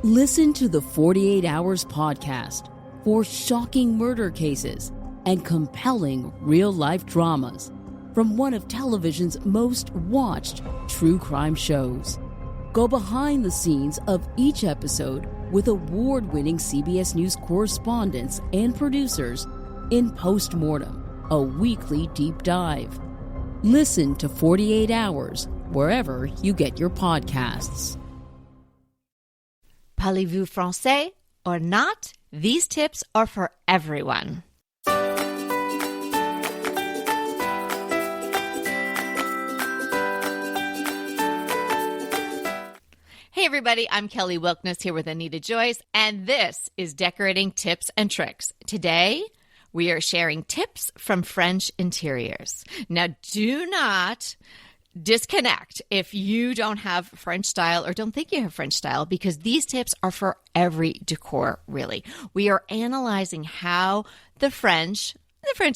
Listen to the 48 Hours podcast for shocking murder cases and compelling real-life dramas from one of television's most watched true crime shows. Go behind the scenes of each episode with award-winning CBS News correspondents and producers in Postmortem, a weekly deep dive. Listen to 48 Hours wherever you get your podcasts. Parlez-vous français or not? These tips are for everyone. Hey everybody, I'm Kelly Wilkniss here with Anita Joyce, and this is Decorating Tips and Tricks. Today, we are sharing tips from French interiors. Now, do not disconnect if you don't have French style or don't think you have French style, because these tips are for every decor, really. We are analyzing how the French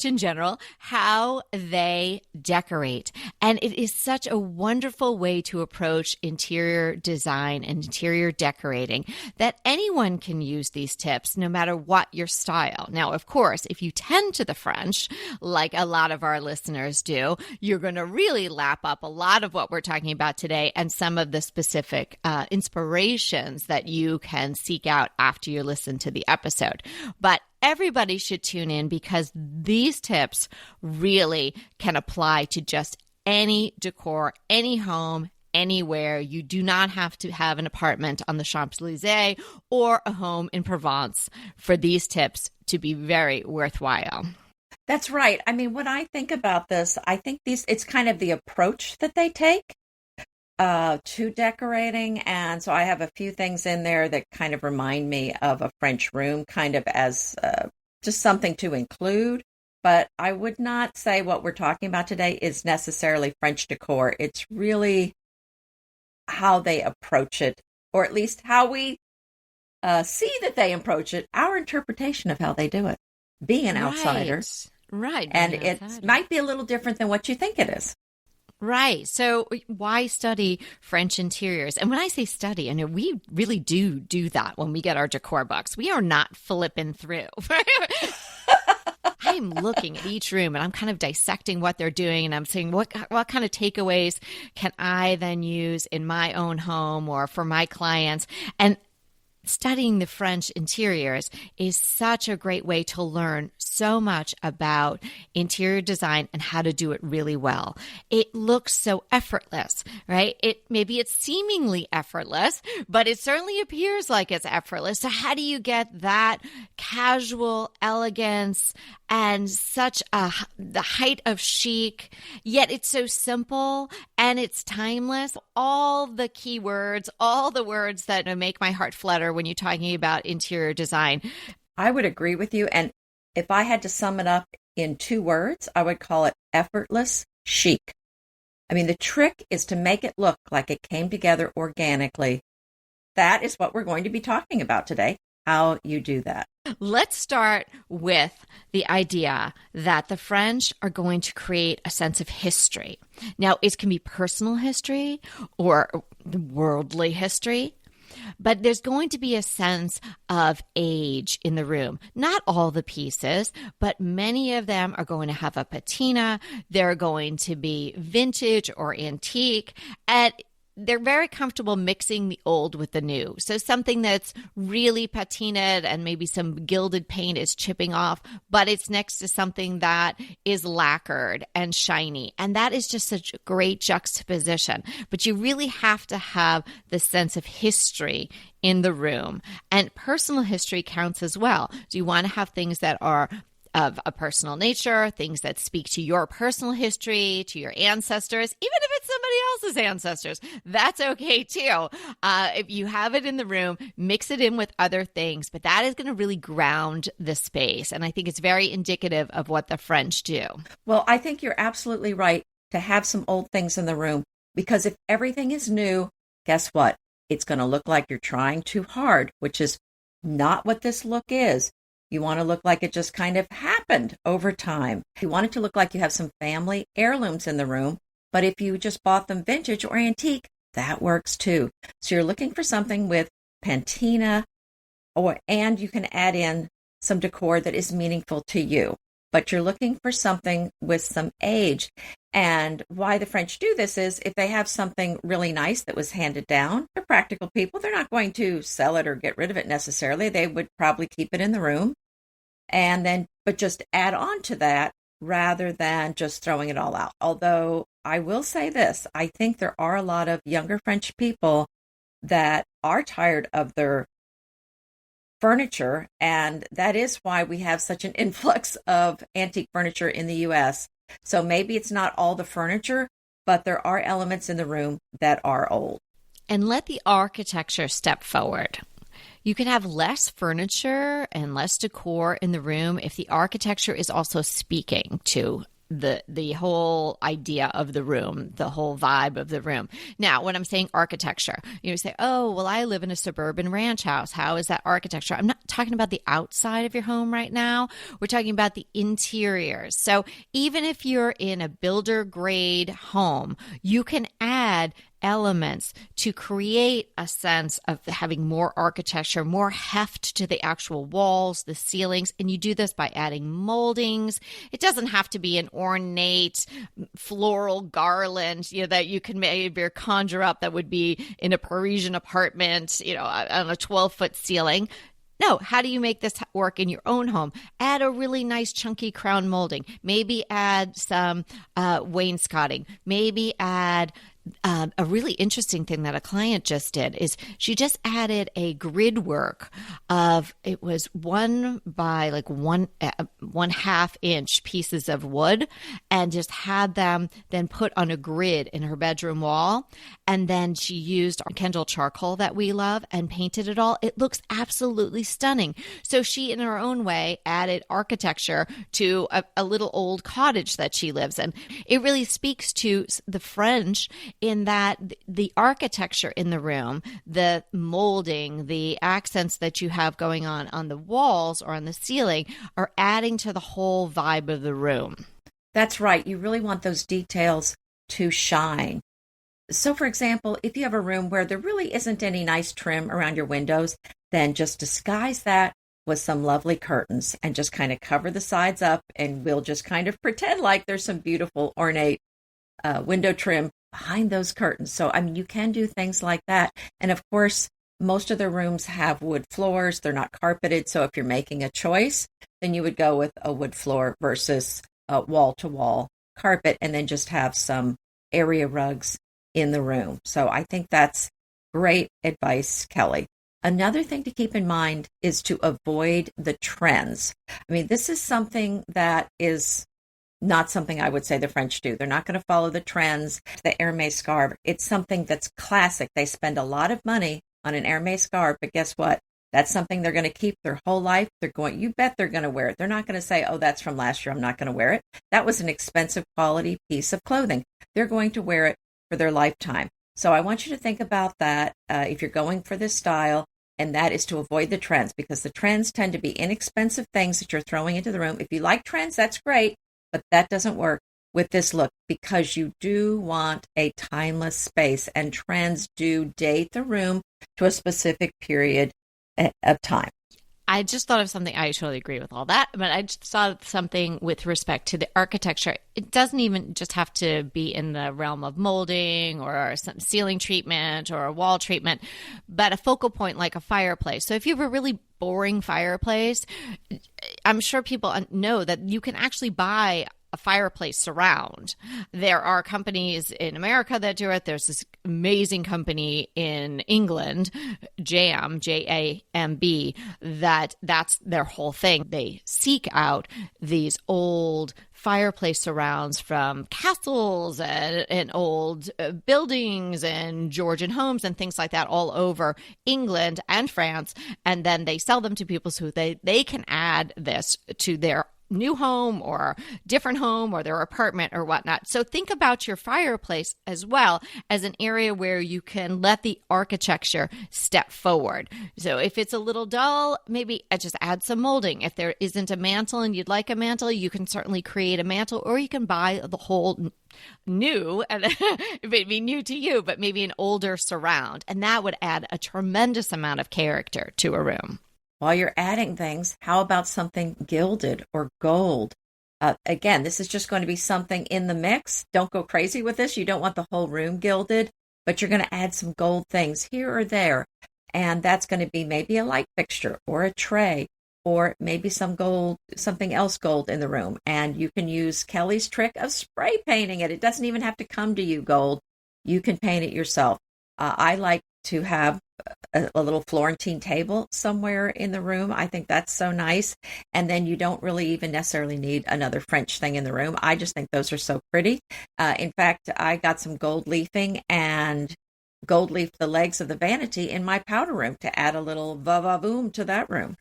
in general, how they decorate. And it is such a wonderful way to approach interior design and interior decorating that anyone can use these tips no matter what your style. Now, of course, if you tend to the French, like a lot of our listeners do, you're going to really lap up a lot of what we're talking about today and some of the specific inspirations that you can seek out after you listen to the episode. But everybody should tune in because these tips really can apply to just any decor, any home, anywhere. You do not have to have an apartment on the Champs-Élysées or a home in Provence for these tips to be very worthwhile. That's right. I mean, when I think about this, I think it's kind of the approach that they take to decorating. And so I have a few things in there that kind of remind me of a French room, kind of as just something to include. But I would not say what we're talking about today is necessarily French decor. It's really how they approach it, or at least how we see that they approach it, our interpretation of how they do it, being an outsider. Right. And it might be a little different than what you think it is. Right. So why study French interiors? And when I say study, I know we really do that when we get our decor books. We are not flipping through. I'm looking at each room and I'm kind of dissecting what they're doing, and I'm saying, what kind of takeaways can I then use in my own home or for my clients? And studying the French interiors is such a great way to learn so much about interior design and how to do it really well. It looks so effortless, right? Maybe it's seemingly effortless, but it certainly appears like it's effortless. So how do you get that casual elegance and such the height of chic, yet it's so simple and it's timeless? All the keywords, all the words that make my heart flutter when you're talking about interior design. I would agree with you. And if I had to sum it up in 2 words, I would call it effortless chic. I mean, the trick is to make it look like it came together organically. That is what we're going to be talking about today, how you do that. Let's start with the idea that the French are going to create a sense of history. Now, it can be personal history or worldly history, but there's going to be a sense of age in the room. Not all the pieces, but many of them are going to have a patina. They're going to be vintage or antique, and they're very comfortable mixing the old with the new. So something that's really patinaed and maybe some gilded paint is chipping off, but it's next to something that is lacquered and shiny. And that is just such a great juxtaposition. But you really have to have the sense of history in the room. And personal history counts as well. So you want to have things that are of a personal nature, things that speak to your personal history, to your ancestors, even if it's somebody else's ancestors. That's okay too. If you have it in the room, mix it in with other things, but that is going to really ground the space. And I think it's very indicative of what the French do. Well, I think you're absolutely right to have some old things in the room, because if everything is new, guess what? It's going to look like you're trying too hard, which is not what this look is. You want to look like it just kind of happened over time. You want it to look like you have some family heirlooms in the room, but if you just bought them vintage or antique, that works too. So you're looking for something with patina, and you can add in some decor that is meaningful to you. But you're looking for something with some age. And why the French do this is if they have something really nice that was handed down, they're practical people. They're not going to sell it or get rid of it necessarily. They would probably keep it in the room but just add on to that rather than just throwing it all out. Although I will say this, I think there are a lot of younger French people that are tired of their furniture, and that is why we have such an influx of antique furniture in the US. So maybe it's not all the furniture, but there are elements in the room that are old. And let the architecture step forward. You can have less furniture and less decor in the room if the architecture is also speaking to the whole idea of the room, the whole vibe of the room. Now, when I'm saying architecture, you say, oh, well, I live in a suburban ranch house. How is that architecture? I'm not talking about the outside of your home right now. We're talking about the interiors. So even if you're in a builder grade home, you can add elements to create a sense of having more architecture, more heft to the actual walls, the ceilings. And you do this by adding moldings. It doesn't have to be an ornate floral garland, that you can maybe conjure up that would be in a Parisian apartment, on a 12-foot ceiling. No, how do you make this work in your own home? Add a really nice chunky crown molding. Maybe add some wainscoting. Maybe add a really interesting thing that a client just did is she just added a grid work of, it was 1 by 1.5 inch pieces of wood, and just had them then put on a grid in her bedroom wall. And then she used Kendall charcoal that we love and painted it all. It looks absolutely stunning. So she, in her own way, added architecture to a little old cottage that she lives in. It really speaks to the French in that the architecture in the room, the molding, the accents that you have going on the walls or on the ceiling are adding to the whole vibe of the room. That's right. You really want those details to shine. So, for example, if you have a room where there really isn't any nice trim around your windows, then just disguise that with some lovely curtains and just kind of cover the sides up, and we'll just kind of pretend like there's some beautiful ornate window trim behind those curtains. So, you can do things like that. And of course, most of the rooms have wood floors. They're not carpeted. So if you're making a choice, then you would go with a wood floor versus a wall-to-wall carpet, and then just have some area rugs in the room. So I think that's great advice, Kelly. Another thing to keep in mind is to avoid the trends. This is something that is not something I would say the French do. They're not going to follow the trends. The Hermès scarf, it's something that's classic. They spend a lot of money on an Hermès scarf, but guess what? That's something they're going to keep their whole life. You bet they're going to wear it. They're not going to say, oh, that's from last year, I'm not going to wear it. That was an expensive quality piece of clothing. They're going to wear it for their lifetime. So I want you to think about that if you're going for this style, and that is to avoid the trends, because the trends tend to be inexpensive things that you're throwing into the room. If you like trends, that's great, but that doesn't work with this look, because you do want a timeless space, and trends do date the room to a specific period of time. I just thought of something. I totally agree with all that, but I just thought of something with respect to the architecture. It doesn't even just have to be in the realm of molding or some ceiling treatment or a wall treatment, but a focal point like a fireplace. So if you have a really boring fireplace, I'm sure people know that you can actually buy a fireplace surround. There are companies in America that do it. There's this amazing company in England, Jamb, that's their whole thing. They seek out these old fireplace surrounds from castles and old buildings and Georgian homes and things like that all over England and France. And then they sell them to people so they can add this to their new home or different home or their apartment or whatnot. So think about your fireplace as well as an area where you can let the architecture step forward. So if it's a little dull, maybe just add some molding. If there isn't a mantle and you'd like a mantle, you can certainly create a mantle, or you can buy the whole new, and it may be new to you, but maybe an older surround. And that would add a tremendous amount of character to a room. While you're adding things, how about something gilded or gold? Again, this is just going to be something in the mix. Don't go crazy with this. You don't want the whole room gilded, but you're going to add some gold things here or there. And that's going to be maybe a light fixture or a tray, or maybe some gold, something else gold in the room. And you can use Kelly's trick of spray painting it. It doesn't even have to come to you gold. You can paint it yourself. I like to have a little Florentine table somewhere in the room. I think that's so nice. And then you don't really even necessarily need another French thing in the room. I just think those are so pretty. In fact, I got some gold leafing and gold leaf the legs of the vanity in my powder room to add a little va-va-voom to that room.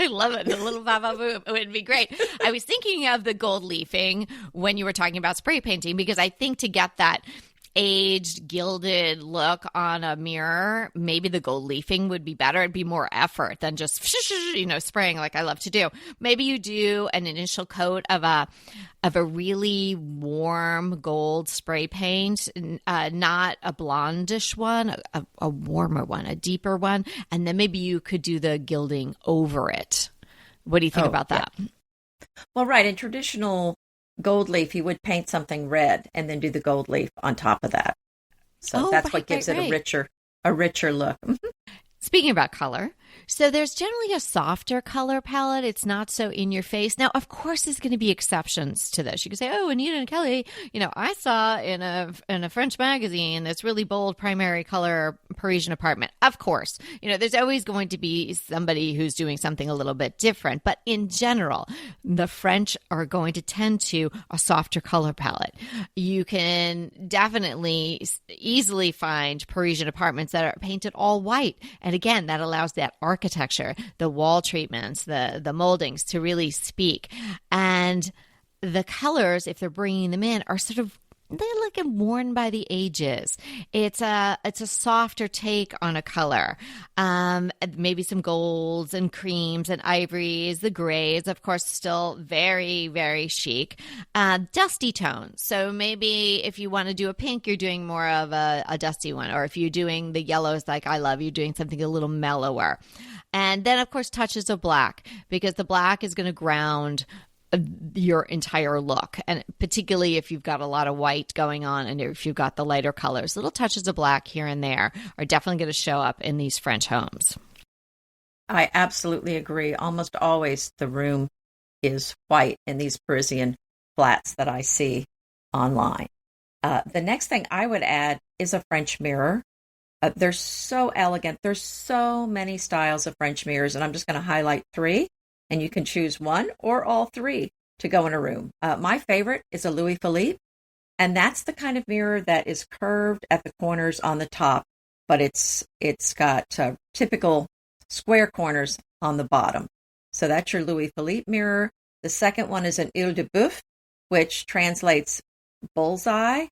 I love it. The little va-va-voom. It would be great. I was thinking of the gold leafing when you were talking about spray painting, because I think to get that aged, gilded look on a mirror, maybe the gold leafing would be better. It'd be more effort than just, spraying like I love to do. Maybe you do an initial coat of a really warm gold spray paint, not a blondish one, a warmer one, a deeper one. And then maybe you could do the gilding over it. What do you think about that? Yeah. Well, right. In traditional gold leaf, you would paint something red and then do the gold leaf on top of that. So that's what gives it a richer look. Speaking about color, so there's generally a softer color palette. It's not so in your face. Now, of course, there's going to be exceptions to this. You could say, oh, Anita and Kelly, I saw in a French magazine this really bold primary color Parisian apartment. Of course, there's always going to be somebody who's doing something a little bit different. But in general, the French are going to tend to a softer color palette. You can definitely easily find Parisian apartments that are painted all white. And again, that allows that architecture, the wall treatments, the moldings to really speak. And the colors, if they're bringing them in, are sort of, they're like worn by the ages. It's a softer take on a color. Maybe some golds and creams and ivories, the grays, of course, still very, very chic. Dusty tones. So maybe if you want to do a pink, you're doing more of a dusty one. Or if you're doing the yellows like I love, you're doing something a little mellower. And then, of course, touches of black, because the black is going to ground your entire look, and particularly if you've got a lot of white going on and if you've got the lighter colors, little touches of black here and there are definitely going to show up in these French homes. I absolutely agree. Almost always the room is white in these Parisian flats that I see online. The next thing I would add is a French mirror. They're so elegant. There's so many styles of French mirrors, and I'm just going to highlight 3. And you can choose one or all 3 to go in a room. My favorite is a Louis Philippe, and that's the kind of mirror that is curved at the corners on the top, but it's got typical square corners on the bottom. So that's your Louis Philippe mirror. The second one is an Ile de Boeuf, which translates bullseye,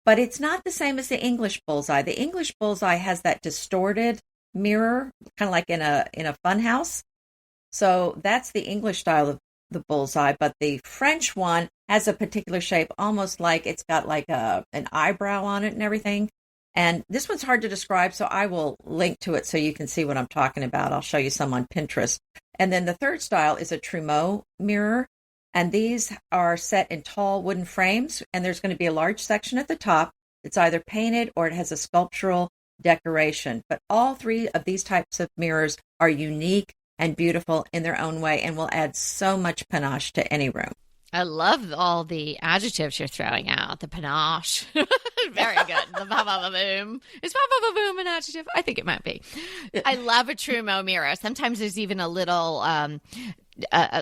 but it's not the same as the English bullseye. The English bullseye has that distorted mirror, kind of like in a fun house. So that's the English style of the bullseye, but the French one has a particular shape, almost like it's got like an eyebrow on it and everything. And this one's hard to describe, so I will link to it so you can see what I'm talking about. I'll show you some on Pinterest. And then the third style is a Trumeau mirror, and these are set in tall wooden frames, and there's going to be a large section at the top. It's either painted or it has a sculptural decoration. But all 3 of these types of mirrors are unique and beautiful in their own way, and will add so much panache to any room. I love all the adjectives you're throwing out. The panache. Very good. The ba-ba-ba-boom. Is ba-ba-ba-boom an adjective? I think it might be. I love a Trumeau mirror. Sometimes there's even a little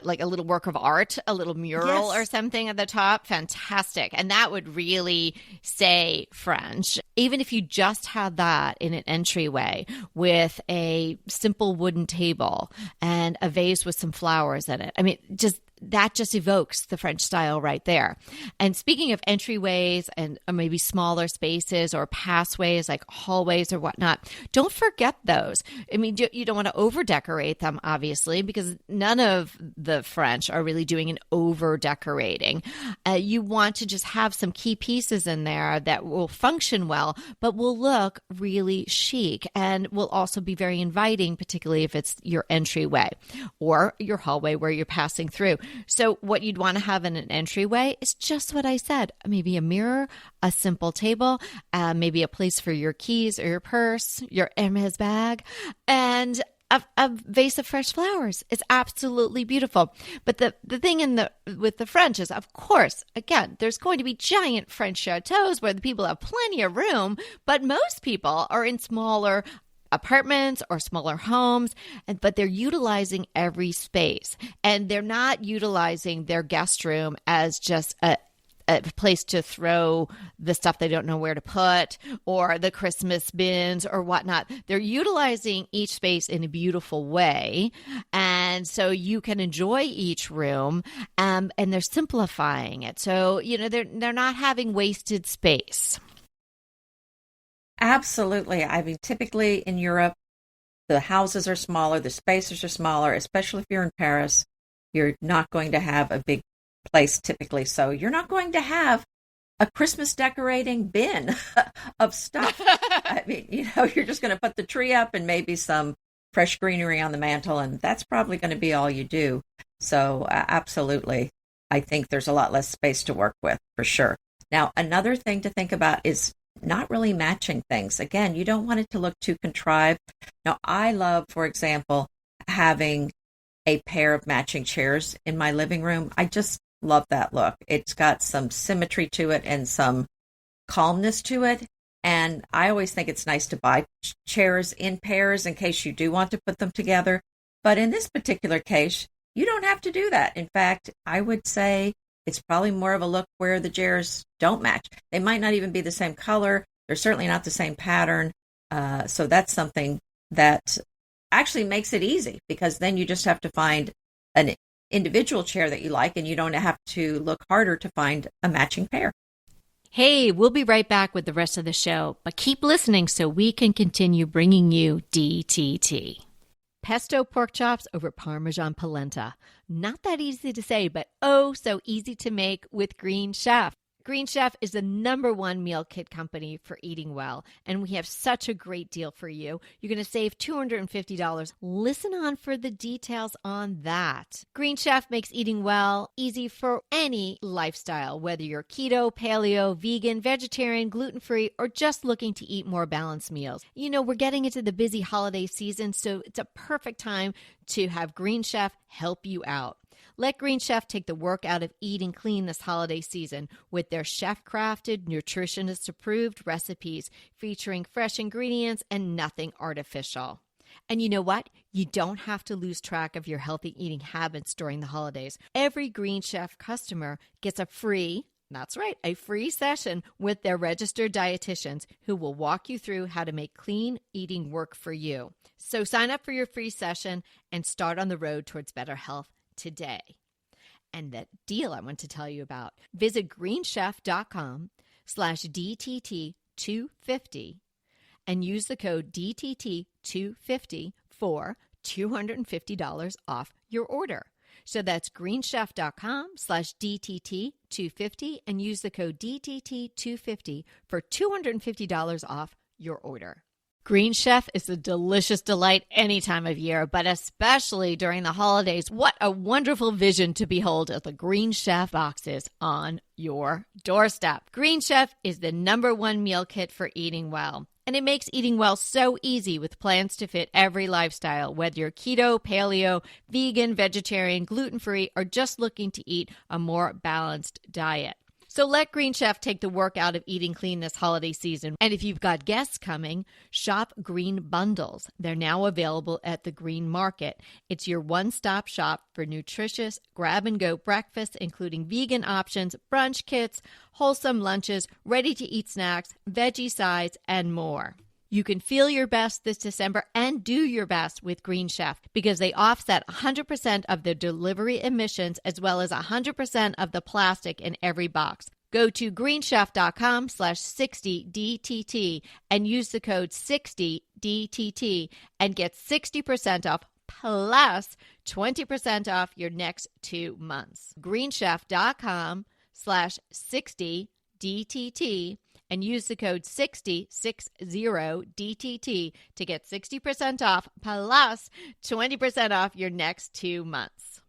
like a little work of art, a little mural or something at the top. Fantastic. And that would really say French. Even if you just had that in an entryway with a simple wooden table and a vase with some flowers in it. I mean, just that just evokes the French style right there. And speaking of entryways and maybe smaller spaces or passways like hallways or whatnot, don't forget those. I mean, you don't want to over decorate them, obviously, because none of the French are really doing an over decorating. You want to just have some key pieces in there that will function well, but will look really chic and will also be very inviting, particularly if it's your entryway or your hallway where you're passing through. So what you'd want to have in an entryway is just what I said. Maybe a mirror, a simple table, maybe a place for your keys or your purse, your Hermes bag, and a vase of fresh flowers. It's absolutely beautiful. But the thing with the French is, of course, again, there's going to be giant French chateaus where the people have plenty of room, but most people are in smaller apartments or smaller homes, but they're utilizing every space, and they're not utilizing their guest room as just a place to throw the stuff they don't know where to put or the Christmas bins or whatnot. They're utilizing each space in a beautiful way. And so you can enjoy each room, and they're simplifying it. So, they're not having wasted space. Absolutely. I mean, typically in Europe, the houses are smaller, the spaces are smaller, especially if you're in Paris. You're not going to have a big place typically. So you're not going to have a Christmas decorating bin of stuff. I mean, you're just going to put the tree up and maybe some fresh greenery on the mantle, and that's probably going to be all you do. So absolutely, I think there's a lot less space to work with for sure. Now, another thing to think about is not really matching things. Again, you don't want it to look too contrived. Now, I love, for example, having a pair of matching chairs in my living room. I just love that look. It's got some symmetry to it and some calmness to it. And I always think it's nice to buy chairs in pairs in case you do want to put them together. But in this particular case, you don't have to do that. In fact, I would say it's probably more of a look where the chairs don't match. They might not even be the same color. They're certainly not the same pattern. So that's something that actually makes it easy, because then you just have to find an individual chair that you like, and you don't have to look harder to find a matching pair. Hey, we'll be right back with the rest of the show, but keep listening so we can continue bringing you DTT. Pesto pork chops over Parmesan polenta. Not that easy to say, but oh so easy to make with Green Chef. Green Chef is the #1 meal kit company for eating well, and we have such a great deal for you. You're going to save $250. Listen on for the details on that. Green Chef makes eating well easy for any lifestyle, whether you're keto, paleo, vegan, vegetarian, gluten-free, or just looking to eat more balanced meals. We're getting into the busy holiday season, so it's a perfect time to have Green Chef help you out. Let Green Chef take the work out of eating clean this holiday season with their chef-crafted, nutritionist-approved recipes featuring fresh ingredients and nothing artificial. And you know what? You don't have to lose track of your healthy eating habits during the holidays. Every Green Chef customer gets a free session with their registered dietitians who will walk you through how to make clean eating work for you. So sign up for your free session and start on the road towards better health today. And that deal I want to tell you about, visit greenchef.com/DTT250 and use the code DTT250 for $250 off your order. So that's greenchef.com/DTT250 and use the code DTT250 for $250 off your order. Green Chef is a delicious delight any time of year, but especially during the holidays. What a wonderful vision to behold as the Green Chef boxes on your doorstep. Green Chef is the #1 meal kit for eating well. And it makes eating well so easy with plans to fit every lifestyle, whether you're keto, paleo, vegan, vegetarian, gluten-free, or just looking to eat a more balanced diet. So let Green Chef take the work out of eating clean this holiday season. And if you've got guests coming, shop Green Bundles. They're now available at the Green Market. It's your one-stop shop for nutritious grab-and-go breakfasts, including vegan options, brunch kits, wholesome lunches, ready-to-eat snacks, veggie sides, and more. You can feel your best this December and do your best with Green Chef because they offset 100% of the delivery emissions as well as 100% of the plastic in every box. Go to greenchef.com/60DTT and use the code 60DTT and get 60% off plus 20% off your next 2 months. greenchef.com/60DTT and use the code 60DTT to get 60% off plus 20% off your next 2 months.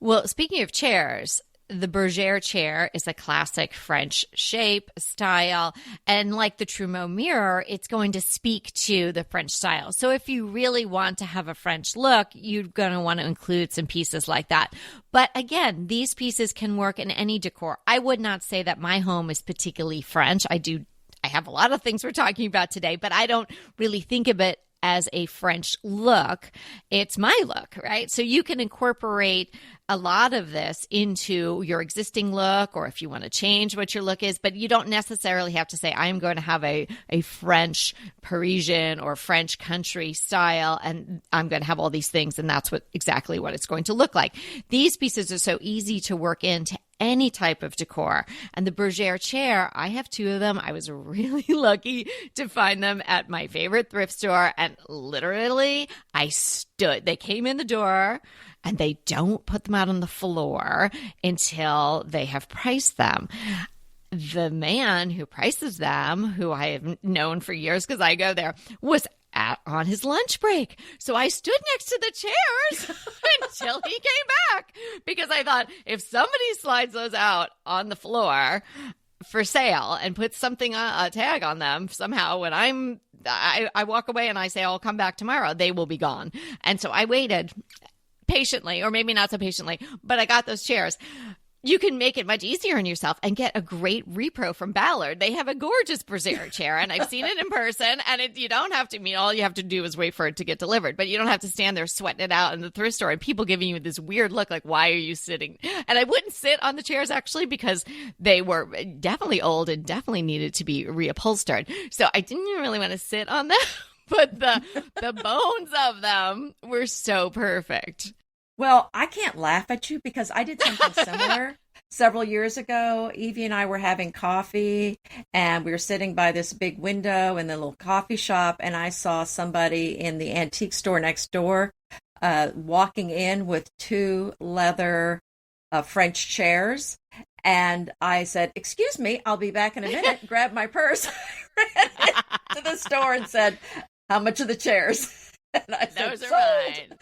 Well, speaking of chairs, the bergère chair is a classic French shape, style, and like the Trumeau mirror, it's going to speak to the French style. So if you really want to have a French look, you're going to want to include some pieces like that. But again, these pieces can work in any decor. I would not say that my home is particularly French. I have a lot of things we're talking about today, but I don't really think of it as a French look. It's my look, right? So you can incorporate a lot of this into your existing look, or if you want to change what your look is, but you don't necessarily have to say, I'm going to have a French Parisian or French country style, and I'm going to have all these things, and that's exactly what it's going to look like. These pieces are so easy to work into any type of decor. And the bergère chair, I have 2 of them. I was really lucky to find them at my favorite thrift store. And literally, they came in the door and they don't put them out on the floor until they have priced them. The man who prices them, who I have known for years because I go there, was on his lunch break. So I stood next to the chairs until he came back because I thought if somebody slides those out on the floor for sale and puts something, a tag on them somehow, when I walk away and I say, I'll come back tomorrow, they will be gone. And so I waited patiently, or maybe not so patiently, but I got those chairs. You can make it much easier on yourself and get a great repro from Ballard. They have a gorgeous bergère chair, and I've seen it in person, and you don't have to, all you have to do is wait for it to get delivered, but you don't have to stand there sweating it out in the thrift store and people giving you this weird look like, why are you sitting? And I wouldn't sit on the chairs actually because they were definitely old and definitely needed to be reupholstered. So I didn't really want to sit on them, but the bones of them were so perfect. Well, I can't laugh at you because I did something similar several years ago. Evie and I were having coffee and we were sitting by this big window in the little coffee shop, and I saw somebody in the antique store next door walking in with 2 leather French chairs. And I said, excuse me, I'll be back in a minute. Grabbed my purse, ran to the store and said, how much are the chairs? And I said, those are mine.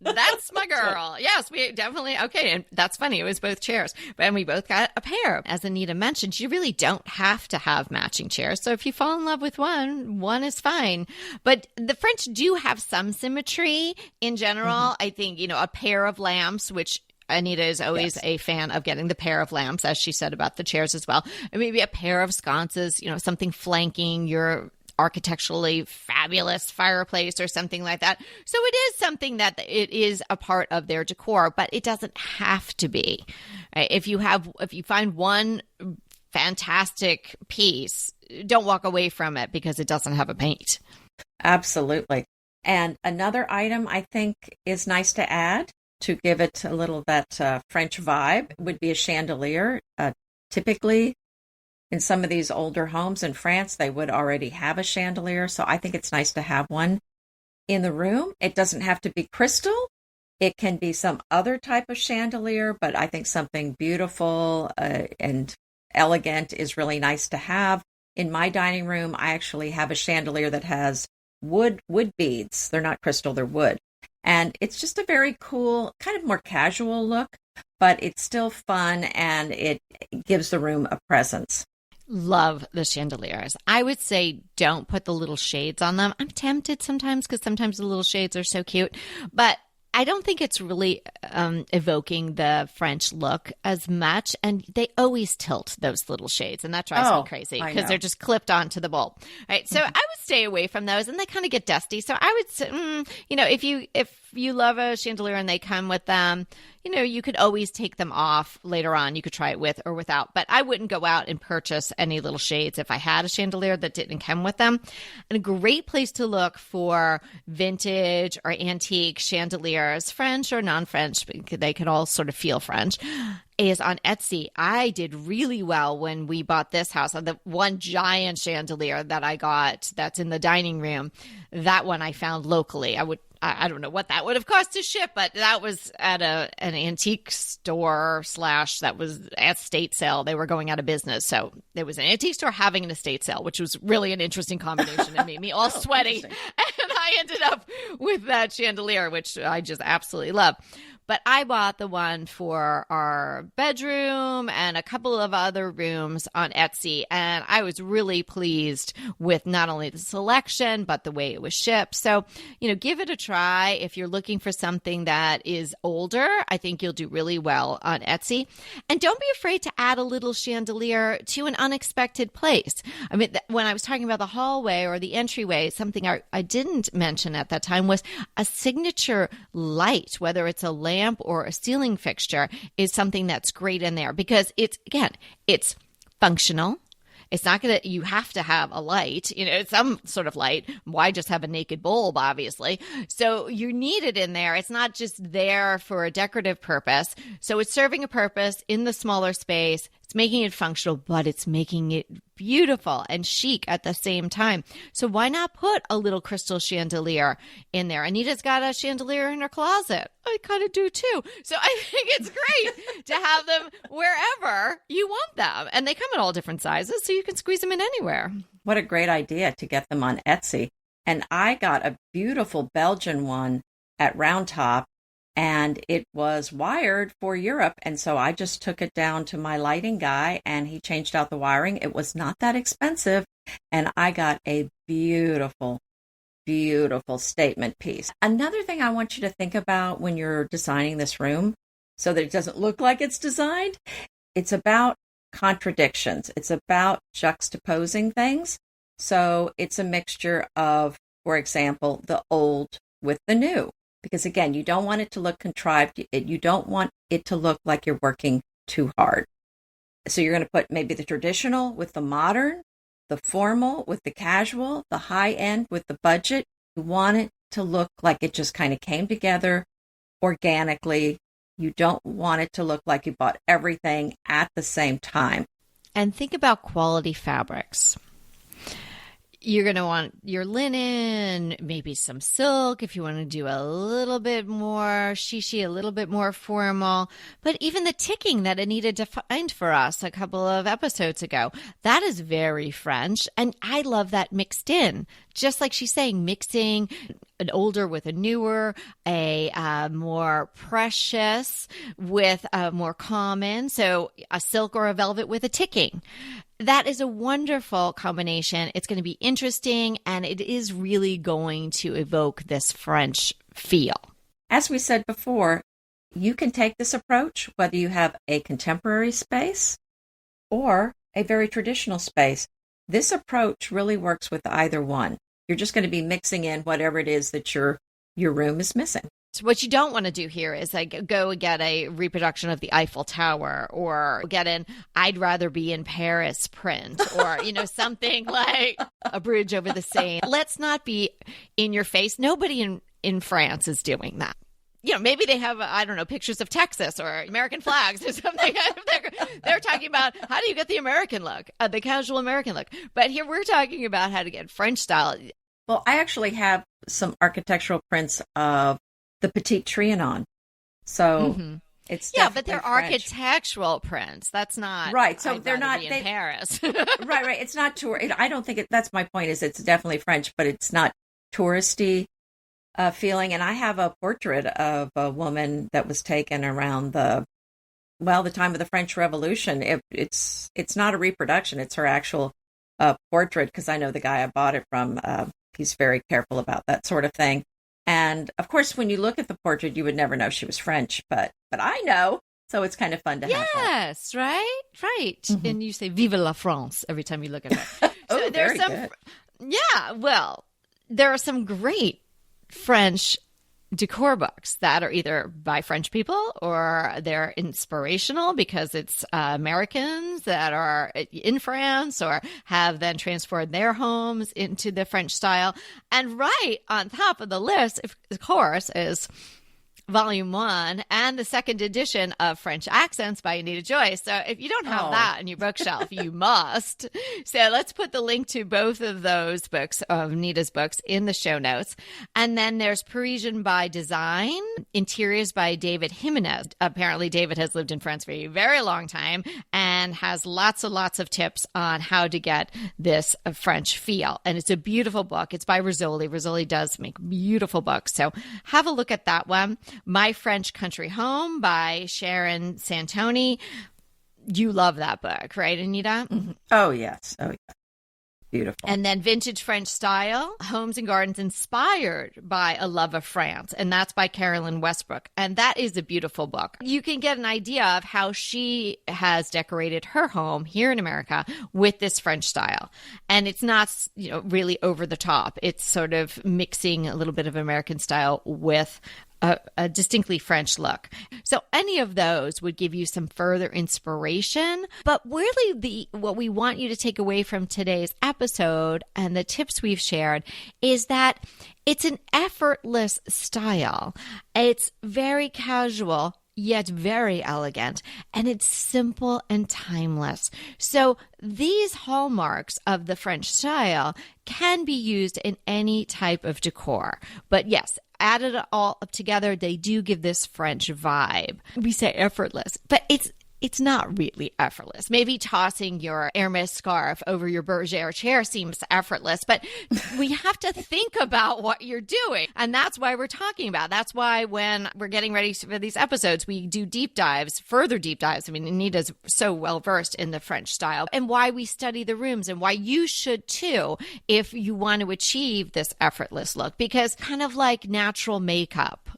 That's my girl. Yes, we definitely. Okay. And that's funny. It was both chairs, and we both got a pair. As Anita mentioned, you really don't have to have matching chairs. So if you fall in love with one is fine. But the French do have some symmetry in general. Mm-hmm. I think, a pair of lamps, which Anita is always a fan of getting the pair of lamps, as she said about the chairs as well. And maybe a pair of sconces, something flanking your architecturally fabulous fireplace or something like that. So it is something that it is a part of their decor, but it doesn't have to be. Right? If you find one fantastic piece, don't walk away from it because it doesn't have a paint. Absolutely. And another item I think is nice to add to give it a little that French vibe would be a chandelier. Typically, in some of these older homes in France, they would already have a chandelier. So I think it's nice to have one in the room. It doesn't have to be crystal. It can be some other type of chandelier, but I think something beautiful and elegant is really nice to have. In my dining room, I actually have a chandelier that has wood beads. They're not crystal, they're wood. And it's just a very cool, kind of more casual look, but it's still fun and it gives the room a presence. Love the chandeliers. I would say don't put the little shades on them. I'm tempted sometimes because sometimes the little shades are so cute, but I don't think it's really evoking the French look as much. And they always tilt those little shades, and that drives me crazy because they're just clipped onto the bowl. Right. So I would stay away from those, and they kind of get dusty. So I would say, if you love a chandelier and they come with them, you could always take them off later on. You could try it with or without, but I wouldn't go out and purchase any little shades if I had a chandelier that didn't come with them. And a great place to look for vintage or antique chandeliers, French or non-French, they could all sort of feel French, is on Etsy. I did really well when we bought this house. The one giant chandelier that I got that's in the dining room, that one I found locally. I don't know what that would have cost to ship, but that was at an antique store / that was at estate sale. They were going out of business. So there was an antique store having an estate sale, which was really an interesting combination. It made me all sweaty. And I ended up with that chandelier, which I just absolutely love. But I bought the one for our bedroom and a couple of other rooms on Etsy. And I was really pleased with not only the selection, but the way it was shipped. So, give it a try. If you're looking for something that is older, I think you'll do really well on Etsy. And don't be afraid to add a little chandelier to an unexpected place. I mean, when I was talking about the hallway or the entryway, something I didn't mention at that time was a signature light, whether it's a lamp or a ceiling fixture, is something that's great in there because it's functional. It's not you have to have a light, some sort of light. Why just have a naked bulb, obviously? So you need it in there. It's not just there for a decorative purpose. So it's serving a purpose in the smaller space. It's making it functional, but it's making it beautiful and chic at the same time. So why not put a little crystal chandelier in there? Anita's got a chandelier in her closet. I kind of do too. So I think it's great to have them wherever you want them. And they come in all different sizes, so you can squeeze them in anywhere. What a great idea to get them on Etsy. And I got a beautiful Belgian one at Round Top, and it was wired for Europe. And so I just took it down to my lighting guy and he changed out the wiring. It was not that expensive. And I got a beautiful, beautiful statement piece. Another thing I want you to think about when you're designing this room so that it doesn't look like it's designed, it's about contradictions. It's about juxtaposing things. So it's a mixture of, for example, the old with the new. Because again, you don't want it to look contrived. You don't want it to look like you're working too hard. So you're going to put maybe the traditional with the modern, the formal with the casual, the high end with the budget. You want it to look like it just kind of came together organically. You don't want it to look like you bought everything at the same time. And think about quality fabrics. You're going to want your linen, maybe some silk if you want to do a little bit more shishi, a little bit more formal. But even the ticking that Anita defined for us a couple of episodes ago, that is very French. And I love that mixed in. Just like she's saying, mixing an older with a newer, a more precious with a more common. So a silk or a velvet with a ticking. That is a wonderful combination. It's going to be interesting, and it is really going to evoke this French feel. As we said before, you can take this approach whether you have a contemporary space or a very traditional space. This approach really works with either one. You're just going to be mixing in whatever it is that your room is missing. So what you don't want to do here is like go get a reproduction of the Eiffel Tower or get an I'd rather be in Paris print or, something like a bridge over the Seine. Let's not be in your face. Nobody in France is doing that. Maybe they have, pictures of Texas or American flags or something. They're talking about how do you get the American look, the casual American look. But here we're talking about how to get French style. Well, I actually have some architectural prints of the Petite Trianon. So it's but they're French. Architectural prints. That's not right. So they're not in Paris. right. It's not tour. I don't think that's my point. Is it's definitely French, but it's not touristy feeling. And I have a portrait of a woman that was taken around the time of the French Revolution. It's not a reproduction. It's her actual portrait because I know the guy I bought it from. He's very careful about that sort of thing. And of course, when you look at the portrait, you would never know she was French, but I know. So it's kind of fun to have that. Yes, right. Mm-hmm. And you say "Vive la France" every time you look at her. So good. Yeah, well, there are some great French decor books that are either by French people or they're inspirational because it's Americans that are in France or have then transferred their homes into the French style. And right on top of the list, of course, is Volume 1 and the second edition of French Accents by Anita Joy. So if you don't have that on your bookshelf, you must. So let's put the link to both of those books, of Anita's books, in the show notes. And then there's Parisian by Design, Interiors by David Jimenez. Apparently, David has lived in France for a very long time and has lots and lots of tips on how to get this French feel. And it's a beautiful book. It's by Rizzoli. Rizzoli does make beautiful books. So have a look at that one. My French Country Home by Sharon Santoni. You love that book, right, Anita? Mm-hmm. Oh, yes. Oh, yeah. Beautiful. And then Vintage French Style, Homes and Gardens Inspired by A Love of France. And that's by Carolyn Westbrook. And that is a beautiful book. You can get an idea of how she has decorated her home here in America with this French style. And it's not, really over the top. It's sort of mixing a little bit of American style with a distinctly French look. So any of those would give you some further inspiration. But really what we want you to take away from today's episode and the tips we've shared is that it's an effortless style. It's very casual, yet very elegant, and it's simple and timeless. So these hallmarks of the French style can be used in any type of decor. But yes, added all up together, they do give this French vibe. We say effortless, but it's not really effortless. Maybe tossing your Hermes scarf over your bergère chair seems effortless, but we have to think about what you're doing. And that's why we're talking about. That's why when we're getting ready for these episodes, we do further deep dives. I mean, Anita's so well versed in the French style, and why we study the rooms, and why you should too if you want to achieve this effortless look, because kind of like natural makeup.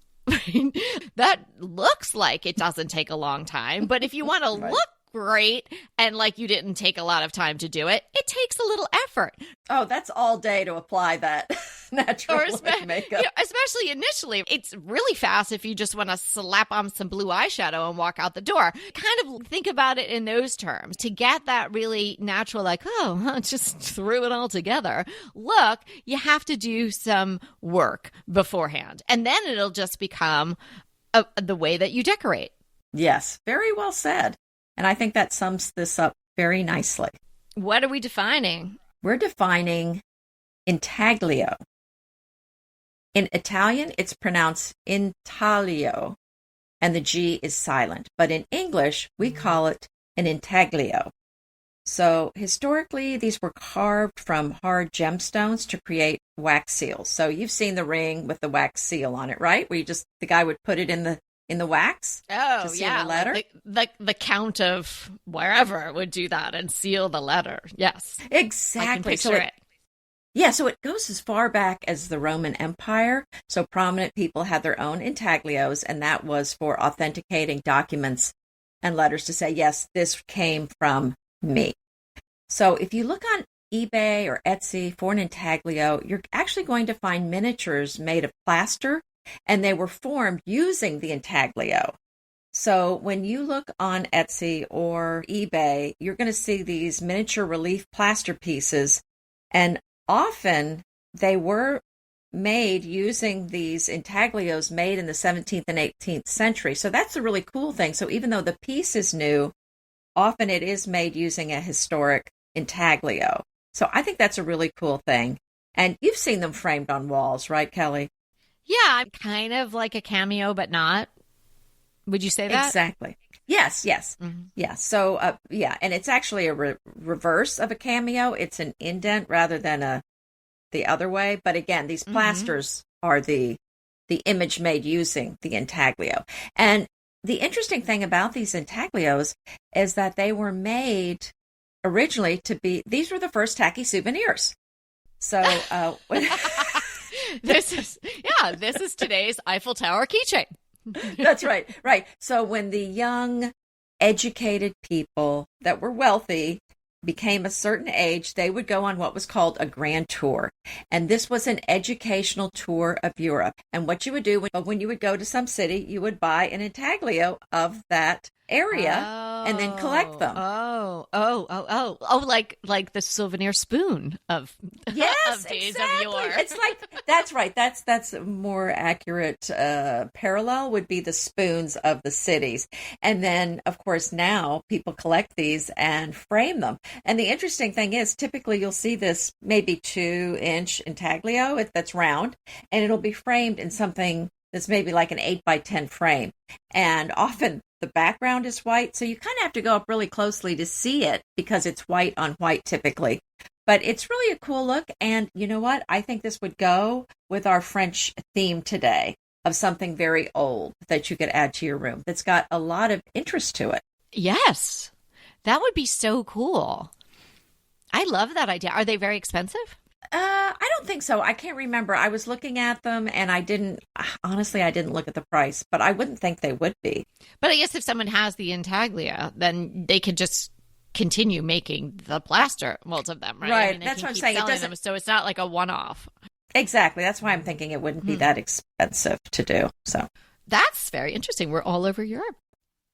That looks like it doesn't take a long time, but if you want to look great and like you didn't take a lot of time to do it, it takes a little effort. Oh, that's all day to apply that natural makeup. Especially initially. It's really fast if you just want to slap on some blue eyeshadow and walk out the door. Kind of think about it in those terms. To get that really natural, like, just threw it all together look, you have to do some work beforehand. And then it'll just become the way that you decorate. Yes, very well said. And I think that sums this up very nicely. What are we defining? We're defining Intaglio. In Italian, it's pronounced Intaglio, and the G is silent. But in English, we call it an intaglio. So historically, these were carved from hard gemstones to create wax seals. So you've seen the ring with the wax seal on it, right? Where the guy would put it in the wax to seal the letter. Like the count of wherever would do that and seal the letter. Yes, exactly. I can picture it. Yeah, so it goes as far back as the Roman Empire. So prominent people had their own intaglios, and that was for authenticating documents and letters to say, yes, this came from me. So if you look on eBay or Etsy for an intaglio, you're actually going to find miniatures made of plaster, and they were formed using the intaglio. So when you look on Etsy or eBay, you're going to see these miniature relief plaster pieces, and often they were made using these intaglios made in the 17th and 18th century. So that's a really cool thing. So even though the piece is new, often it is made using a historic intaglio. So I think that's a really cool thing. And you've seen them framed on walls, right, Kelly? Yeah, kind of like a cameo, but not. Would you say that? Exactly. Yes. Mm-hmm. Yeah. So, and it's actually a reverse of a cameo. It's an indent rather than the other way. But again, these plasters are the image made using the intaglio. And the interesting thing about these intaglios is that they were made originally these were the first tacky souvenirs. So, this is today's Eiffel Tower keychain. That's right. Right. So when the young, educated people that were wealthy became a certain age, they would go on what was called a grand tour. And this was an educational tour of Europe. And what you would do when you would go to some city, you would buy an intaglio of that area and then collect them. Like the souvenir spoon of yes, of days exactly. of yore. It's like that's right. That's a more accurate parallel would be the spoons of the cities. And then, of course, now people collect these and frame them. And the interesting thing is, typically you'll see this maybe 2-inch intaglio that's round, and it'll be framed in something that's maybe like an 8x10 frame. And often the background is white, so you kind of have to go up really closely to see it because it's white on white typically. But it's really a cool look. And you know what? I think this would go with our French theme today of something very old that you could add to your room that's got a lot of interest to it. Yes, that would be so cool. I love that idea. Are they very expensive? I don't think so. I can't remember. I was looking at them and I didn't look at the price, but I wouldn't think they would be. But I guess if someone has the intaglio, then they could just continue making the plaster molds of them, right? Right. I mean, that's what I'm saying. It doesn't... them, so it's not like a one-off. Exactly. That's why I'm thinking it wouldn't be that expensive to do. So that's very interesting. We're all over Europe.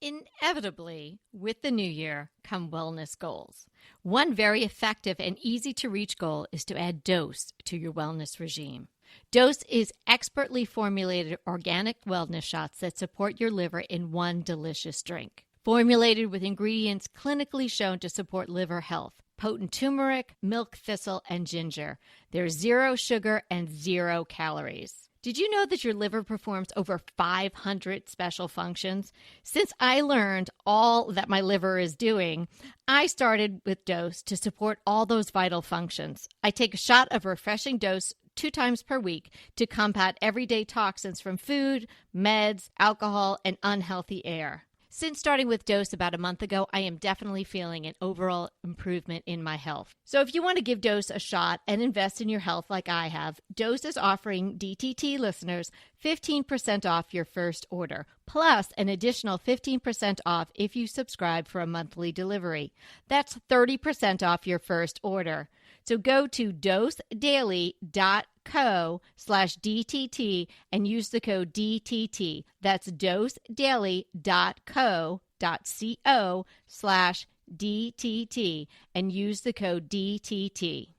Inevitably, with the new year come wellness goals. One very effective and easy to reach goal is to add dose to your wellness regime. Dose is expertly formulated organic wellness shots that support your liver in one delicious drink. Formulated with ingredients clinically shown to support liver health. Potent turmeric, milk thistle, and ginger. There's 0 sugar and 0 calories. Did you know that your liver performs over 500 special functions? Since I learned all that my liver is doing, I started with Dose to support all those vital functions. I take a shot of refreshing Dose 2 times per week to combat everyday toxins from food, meds, alcohol, and unhealthy air. Since starting with Dose about a month ago, I am definitely feeling an overall improvement in my health. So if you want to give Dose a shot and invest in your health like I have, Dose is offering DTT listeners 15% off your first order, plus an additional 15% off if you subscribe for a monthly delivery. That's 30% off your first order. So go to dosedaily.co/DTT and use the code DTT. That's dosedaily.co.co/DTT and use the code DTT.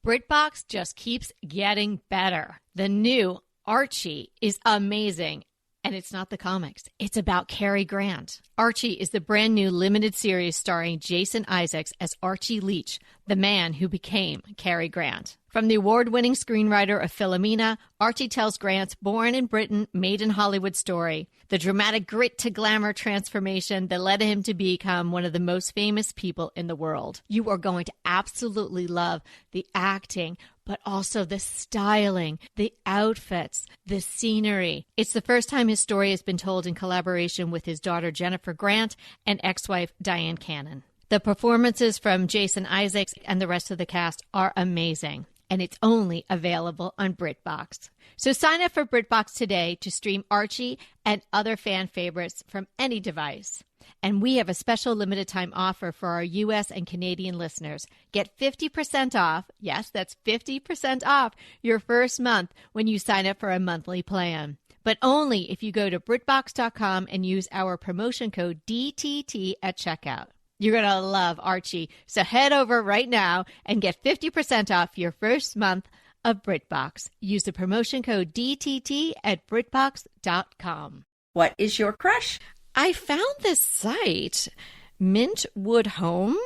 BritBox just keeps getting better. The new Archie is amazing. And it's not the comics. It's about Cary Grant. Archie is the brand new limited series starring Jason Isaacs as Archie Leach, the man who became Cary Grant. From the award-winning screenwriter of Philomena, Archie tells Grant's born in Britain, made in Hollywood story, the dramatic grit to glamour transformation that led him to become one of the most famous people in the world. You are going to absolutely love the acting, but also the styling, the outfits, the scenery. It's the first time his story has been told in collaboration with his daughter Jennifer Grant and ex-wife Diane Cannon. The performances from Jason Isaacs and the rest of the cast are amazing, and it's only available on BritBox. So sign up for BritBox today to stream Archie and other fan favorites from any device. And we have a special limited time offer for our U.S. and Canadian listeners. Get 50% off, yes, that's 50% off your first month when you sign up for a monthly plan. But only if you go to BritBox.com and use our promotion code DTT at checkout. You're going to love Archie. So head over right now and get 50% off your first month of BritBox. Use the promotion code DTT at BritBox.com. What is your crush? I found this site, Mintwood Home.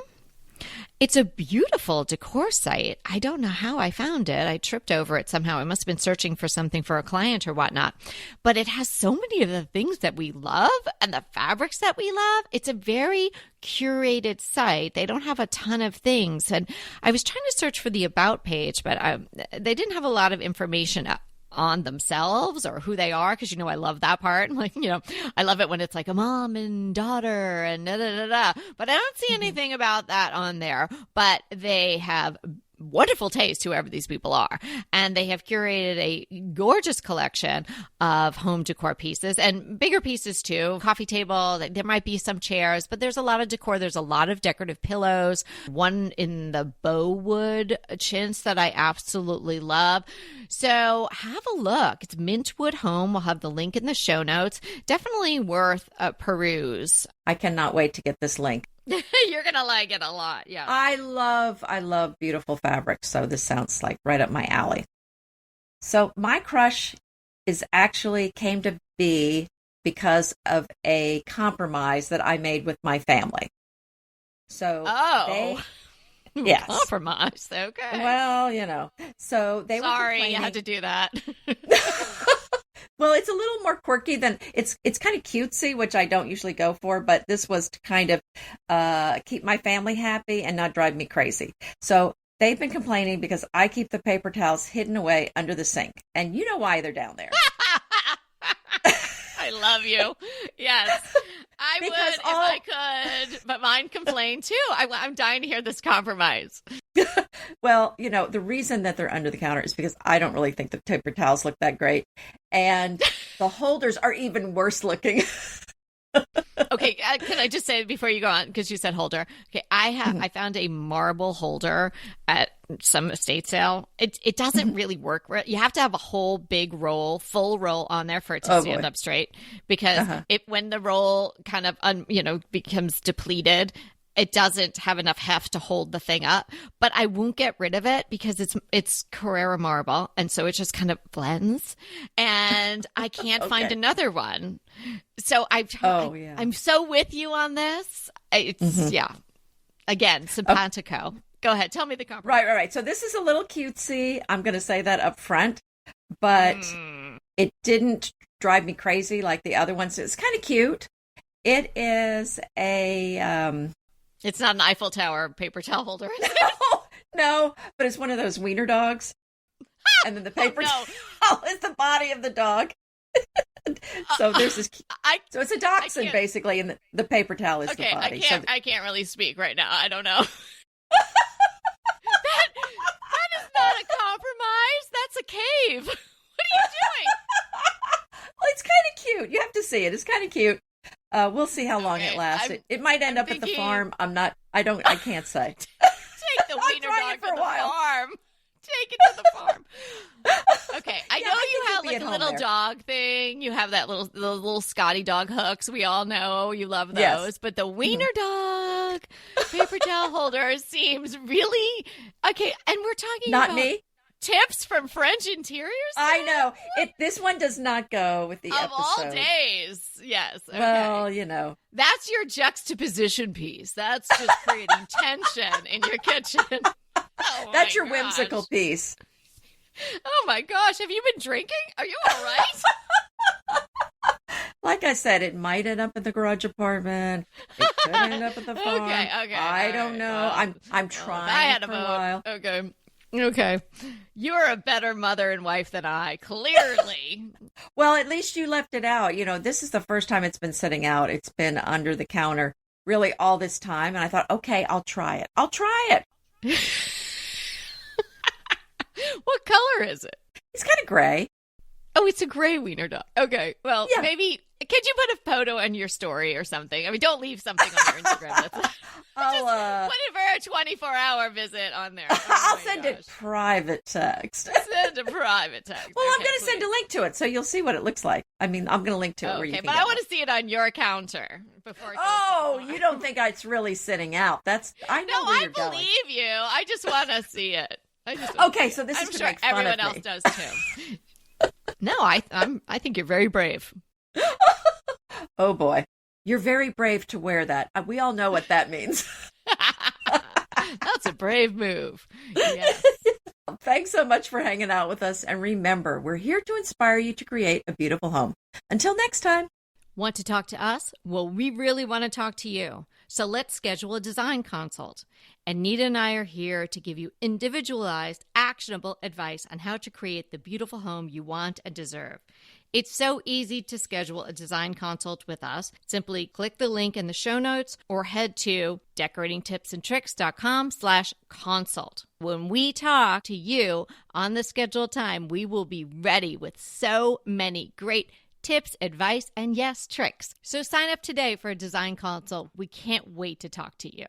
It's a beautiful decor site. I don't know how I found it. I tripped over it somehow. I must have been searching for something for a client or whatnot. But it has so many of the things that we love and the fabrics that we love. It's a very curated site. They don't have a ton of things. And I was trying to search for the About page, but they didn't have a lot of information on themselves or who they are, because I love that part. Like, I love it when it's like a mom and daughter and da da da da. But I don't see anything about that on there. But they have wonderful taste, whoever these people are. And they have curated a gorgeous collection of home decor pieces and bigger pieces too. Coffee table, there might be some chairs, but there's a lot of decor. There's a lot of decorative pillows, one in the bowwood chintz that I absolutely love. So have a look. It's Mintwood Home. We'll have the link in the show notes. Definitely worth a peruse. I cannot wait to get this link. You're going to like it a lot. Yeah. I love beautiful fabrics. So this sounds like right up my alley. So my crush came to be because of a compromise that I made with my family. So yes. Compromise. Okay. Well, so they were Sorry, you had to do that. Well, it's a little more quirky than it's kind of cutesy, which I don't usually go for, but this was to kind of keep my family happy and not drive me crazy. So they've been complaining because I keep the paper towels hidden away under the sink. And you know why they're down there. I love you. Yes. I would if I could, but mine complain too. I'm dying to hear this compromise. Well, the reason that they're under the counter is because I don't really think the paper towels look that great. And the holders are even worse looking. Okay, can I just say before you go on, because you said holder. Okay, I found a marble holder at some estate sale. It doesn't really work. You have to have a whole big roll, full roll on there for it to stand up straight. Because when the roll kind of becomes depleted, it doesn't have enough heft to hold the thing up. But I won't get rid of it because it's Carrara marble, and so it just kind of blends. And I can't find another one. So I'm so with you on this. It's Again, simpatico. Go ahead, tell me the compromise. Right. So this is a little cutesy. I'm going to say that up front, but it didn't drive me crazy like the other ones. It's kind of cute. It is a. It's not an Eiffel Tower paper towel holder. No, but it's one of those wiener dogs. And then the paper towel is the body of the dog. So there's this. So it's a dachshund basically, and the paper towel is the body. I can't really speak right now. I don't know. that is not a compromise. That's a cave. What are you doing? Well, it's kind of cute. You have to see it. It's kind of cute. We'll see how long it lasts. It might end up at the farm. I can't say. Take the wiener dog to the farm. Take it to the farm. Okay, I know you have like a little dog thing. You have that little Scotty dog hooks. We all know you love those. Yes. But the wiener dog paper towel holder seems really okay. And we're talking not about me. Tips from French interiors? I know. This one does not go with the episode. Of all days. Yes. Okay. Well, That's your juxtaposition piece. That's just creating tension in your kitchen. Oh, that's your whimsical piece. Oh my gosh. Have you been drinking? Are you all right? Like I said, it might end up in the garage apartment. It could end up at the farm. Okay. I don't know. I'm trying for a while. Okay. You're a better mother and wife than I, clearly. Well, at least you left it out. This is the first time it's been sitting out. It's been under the counter really all this time. And I thought, okay, I'll try it. What color is it? It's kind of gray. Oh, it's a gray wiener dog. Okay. Well, maybe, could you put a photo in your story or something? I mean, don't leave something on your Instagram. Just put it for a 24-hour visit on there. I'll send it private text. Send a private text. Well, I'm going to send a link to it, so you'll see what it looks like. I mean, I'm going to link to it where you can. Okay, but I want to see it on your counter before it goes you don't think it's really sitting out? I know where you're going. I believe you. I just want to see it. So this is to make fun everyone of else does too. No, I think you're very brave. Oh boy, you're very brave to wear that. We all know what that means. That's a brave move. Yes. Thanks so much for hanging out with us. And remember, we're here to inspire you to create a beautiful home. Until next time. Want to talk to us? Well, we really want to talk to you. So let's schedule a design consult. Anita and I are here to give you individualized, actionable advice on how to create the beautiful home you want and deserve. It's so easy to schedule a design consult with us. Simply click the link in the show notes or head to decoratingtipsandtricks.com/consult. When we talk to you on the scheduled time, we will be ready with so many great tips, advice, and yes, tricks. So sign up today for a design consult. We can't wait to talk to you.